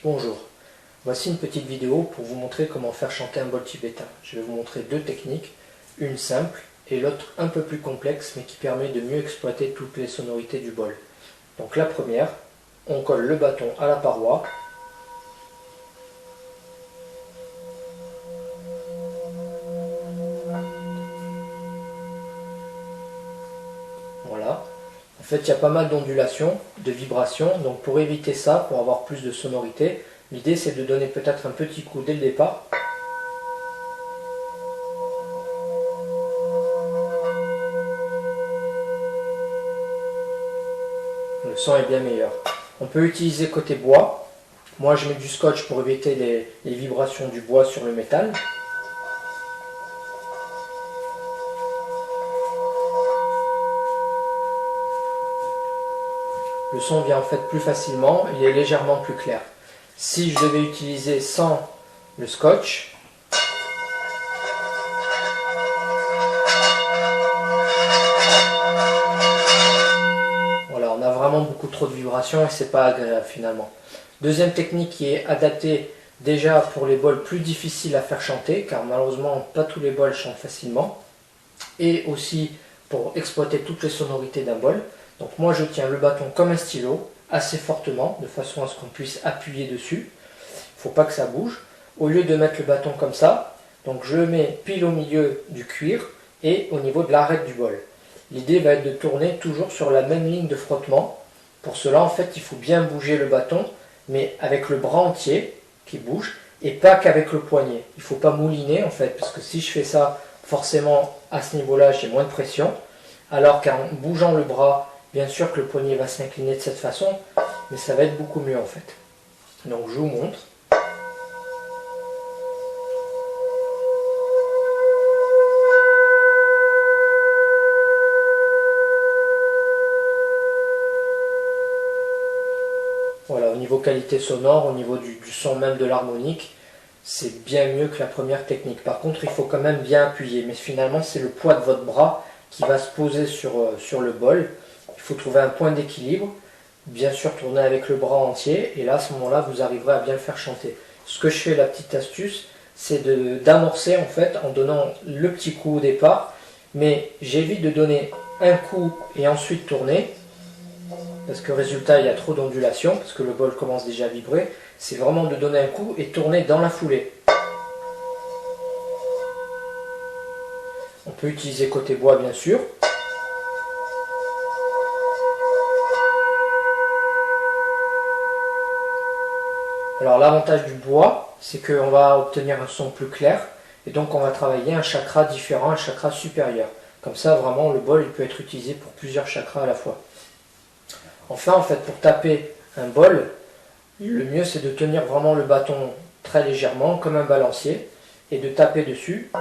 Bonjour, voici une petite vidéo pour vous montrer comment faire chanter un bol tibétain. Je vais vous montrer deux techniques, une simple et l'autre un peu plus complexe mais qui permet de mieux exploiter toutes les sonorités du bol. Donc la première, on colle le bâton à la paroi. Voilà. En fait, il y a pas mal d'ondulations, de vibrations, donc pour éviter ça, pour avoir plus de sonorité, l'idée c'est de donner peut-être un petit coup dès le départ. Le son est bien meilleur. On peut utiliser côté bois. Moi je mets du scotch pour éviter les vibrations du bois sur le métal. Le son vient en fait plus facilement, il est légèrement plus clair. Si je devais utiliser sans le scotch, voilà, on a vraiment beaucoup trop de vibrations et c'est pas agréable finalement. Deuxième technique qui est adaptée déjà pour les bols plus difficiles à faire chanter, car malheureusement pas tous les bols chantent facilement, et aussi pour exploiter toutes les sonorités d'un bol. Donc moi je tiens le bâton comme un stylo, assez fortement, de façon à ce qu'on puisse appuyer dessus. Il ne faut pas que ça bouge. Au lieu de mettre le bâton comme ça, donc je le mets pile au milieu du cuir et au niveau de l'arête du bol. L'idée va être de tourner toujours sur la même ligne de frottement. Pour cela, en fait, il faut bien bouger le bâton, mais avec le bras entier qui bouge, et pas qu'avec le poignet. Il ne faut pas mouliner, en fait, parce que si je fais ça, forcément, à ce niveau-là, j'ai moins de pression. Alors qu'en bougeant le bras, bien sûr que le poignet va s'incliner de cette façon, mais ça va être beaucoup mieux, en fait. Donc, je vous montre. Voilà, au niveau qualité sonore, au niveau du son même de l'harmonique, c'est bien mieux que la première technique. Par contre, il faut quand même bien appuyer, mais finalement, c'est le poids de votre bras qui va se poser sur le bol. Il faut trouver un point d'équilibre, bien sûr tourner avec le bras entier, et là, à ce moment-là, vous arriverez à bien le faire chanter. Ce que je fais, la petite astuce, c'est d'amorcer en fait en donnant le petit coup au départ, mais j'évite de donner un coup et ensuite tourner, parce que résultat il y a trop d'ondulation, parce que le bol commence déjà à vibrer. C'est vraiment de donner un coup et tourner dans la foulée. On peut utiliser côté bois bien sûr. Alors l'avantage du bois, c'est qu'on va obtenir un son plus clair, et donc on va travailler un chakra différent, un chakra supérieur. Comme ça vraiment le bol il peut être utilisé pour plusieurs chakras à la fois. Enfin, en fait, pour taper un bol, le mieux c'est de tenir vraiment le bâton très légèrement, comme un balancier, et de taper dessus.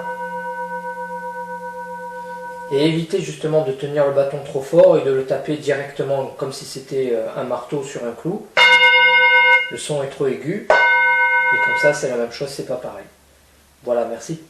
Et éviter justement de tenir le bâton trop fort et de le taper directement comme si c'était un marteau sur un clou. Le son est trop aigu, et comme ça c'est la même chose, c'est pas pareil. Voilà, merci.